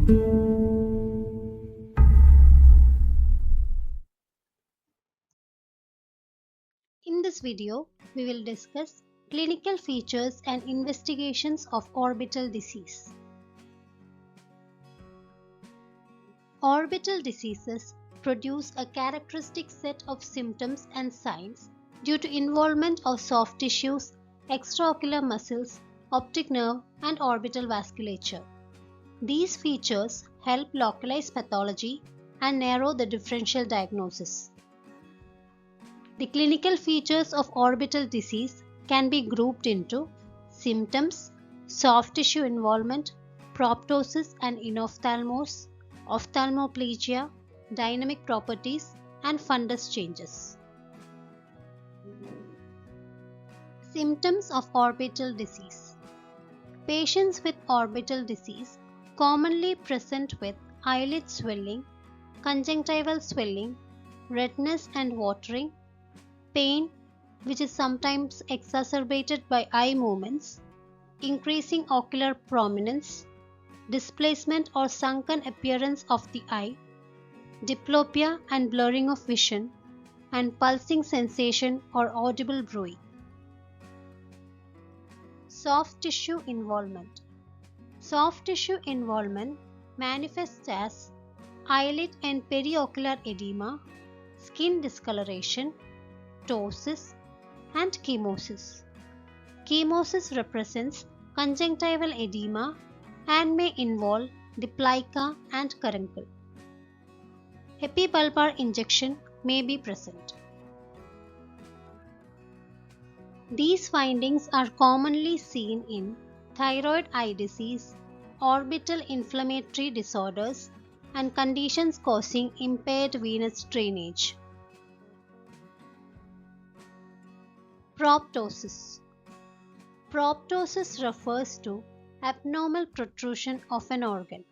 In this video, we will discuss clinical features and investigations of orbital disease. Orbital diseases produce a characteristic set of symptoms and signs due to involvement of soft tissues, extraocular muscles, optic nerve, and orbital vasculature. These features help localize pathology and narrow the differential diagnosis. The clinical features of orbital disease can be grouped into symptoms, soft tissue involvement, proptosis and enophthalmos, ophthalmoplegia, dynamic properties, and fundus changes. Symptoms of orbital disease. Patients with orbital disease commonly present with eyelid swelling, conjunctival swelling, redness and watering, pain, which is sometimes exacerbated by eye movements, increasing ocular prominence, displacement or sunken appearance of the eye, diplopia and blurring of vision, and pulsing sensation or audible bruit. Soft tissue involvement. Soft tissue involvement manifests as eyelid and periocular edema, skin discoloration, ptosis, and chemosis. Chemosis represents conjunctival edema and may involve the plica and caruncle. Epibulbar injection may be present. These findings are commonly seen in thyroid eye disease, orbital inflammatory disorders, and conditions causing impaired venous drainage. Proptosis. Proptosis refers to abnormal protrusion of an organ.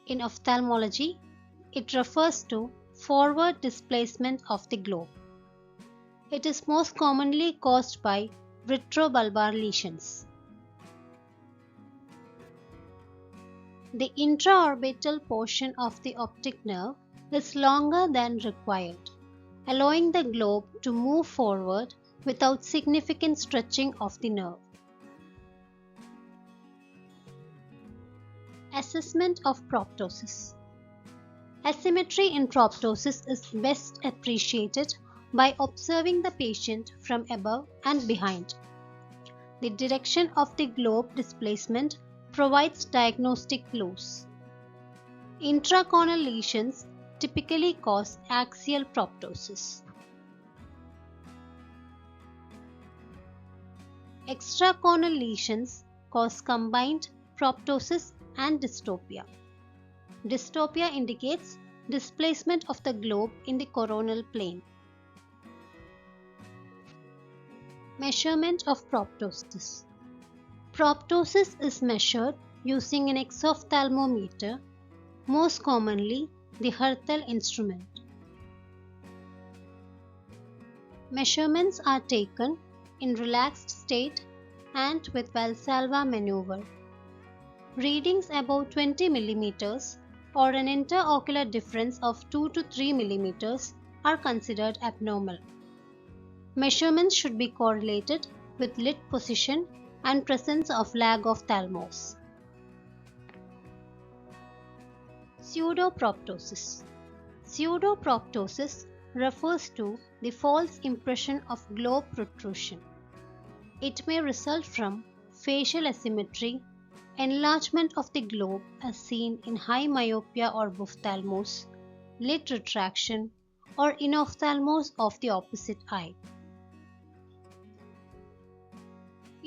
In ophthalmology, it refers to forward displacement of the globe. It is most commonly caused by retrobulbar lesions. The intraorbital portion of the optic nerve is longer than required, allowing the globe to move forward without significant stretching of the nerve. Assessment of proptosis. Asymmetry in proptosis is best appreciated by observing the patient from above and behind. The direction of the globe displacement provides diagnostic clues. Intracorneal lesions typically cause axial proptosis. Extracorneal lesions cause combined proptosis and dystopia. Dystopia indicates displacement of the globe in the coronal plane. Measurement of proptosis. Proptosis is measured using an exophthalmometer, most commonly the Hertel instrument. Measurements are taken in relaxed state and with Valsalva maneuver. Readings above 20 mm or an interocular difference of 2 to 3 mm are considered abnormal. Measurements should be correlated with lid position and presence of lag of thalamus. Pseudoproptosis. Pseudoproptosis refers to the false impression of globe protrusion. It may result from facial asymmetry, enlargement of the globe as seen in high myopia or ophthalmos, lid retraction, or enophthalmos of the opposite eye.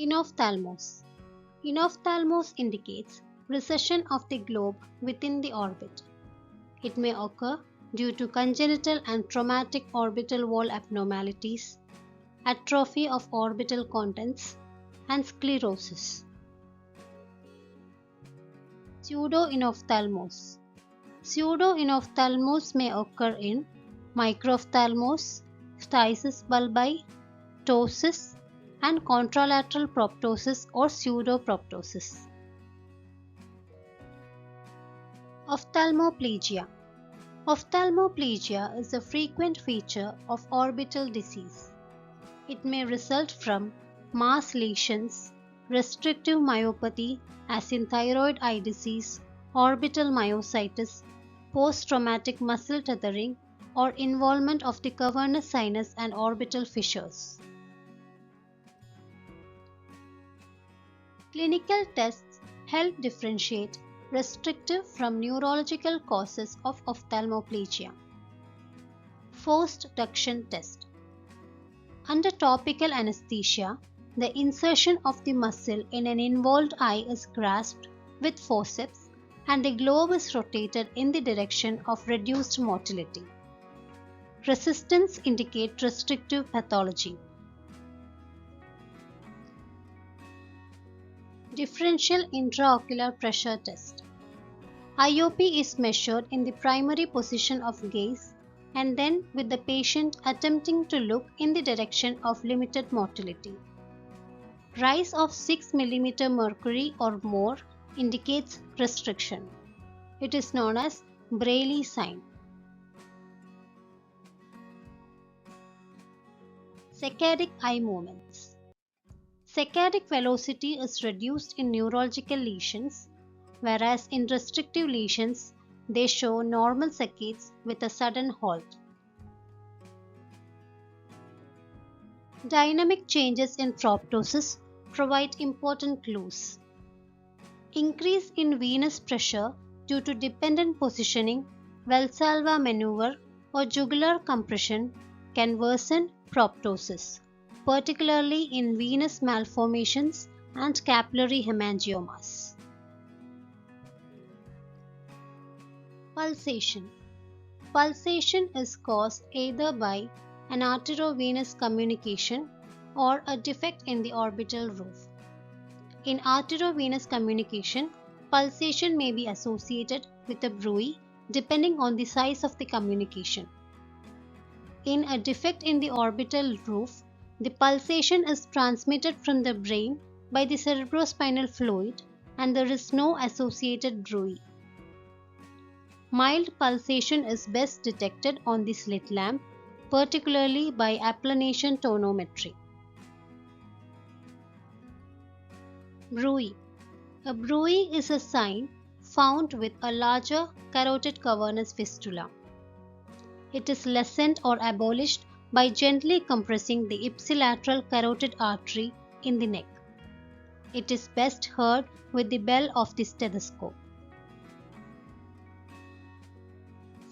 Enophthalmos. Enophthalmos indicates recession of the globe within the orbit. It may occur due to congenital and traumatic orbital wall abnormalities, atrophy of orbital contents, and sclerosis. Pseudoenophthalmos. Pseudoenophthalmos may occur in microphthalmos, phthisis bulbi, ptosis, and contralateral proptosis or pseudoproptosis. Ophthalmoplegia. Ophthalmoplegia is a frequent feature of orbital disease. It may result from mass lesions, restrictive myopathy as in thyroid eye disease, orbital myositis, post-traumatic muscle tethering, or involvement of the cavernous sinus and orbital fissures. Clinical tests help differentiate restrictive from neurological causes of ophthalmoplegia. Forced duction test. Under topical anesthesia, the insertion of the muscle in an involved eye is grasped with forceps and the globe is rotated in the direction of reduced motility. Resistance indicates restrictive pathology. Differential intraocular pressure test. IOP is measured in the primary position of gaze and then with the patient attempting to look in the direction of limited motility. Rise of 6 mm mercury or more indicates restriction. It is known as Braille sign. Saccadic eye movements. Saccadic velocity is reduced in neurological lesions, whereas in restrictive lesions, they show normal saccades with a sudden halt. Dynamic changes in proptosis provide important clues. Increase in venous pressure due to dependent positioning, Valsalva maneuver, or jugular compression can worsen proptosis, particularly in venous malformations and capillary hemangiomas. Pulsation. Pulsation is caused either by an arteriovenous communication or a defect in the orbital roof. In arteriovenous communication, pulsation may be associated with a bruit depending on the size of the communication. In a defect in the orbital roof, the pulsation is transmitted from the brain by the cerebrospinal fluid and there is no associated bruit. Mild pulsation is best detected on the slit lamp, particularly by applanation tonometry. Bruit. A bruit is a sign found with a larger carotid cavernous fistula. It is lessened or abolished by gently compressing the ipsilateral carotid artery in the neck. It is best heard with the bell of the stethoscope.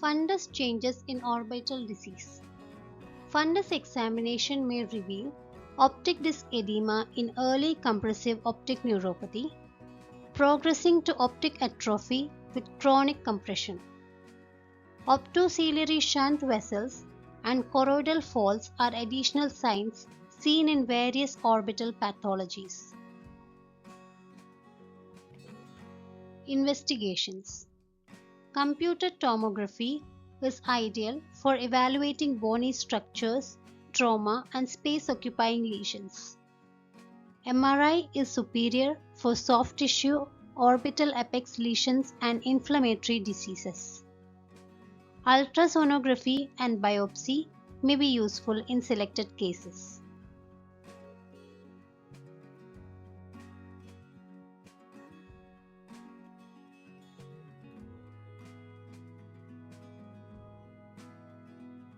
Fundus changes in orbital disease. Fundus examination may reveal optic disc edema in early compressive optic neuropathy, progressing to optic atrophy with chronic compression. Optociliary shunt vessels and choroidal falls are additional signs seen in various orbital pathologies. Investigations. Computed tomography is ideal for evaluating bony structures, trauma, and space-occupying lesions. MRI is superior for soft tissue, orbital apex lesions, and inflammatory diseases. Ultrasonography and biopsy may be useful in selected cases.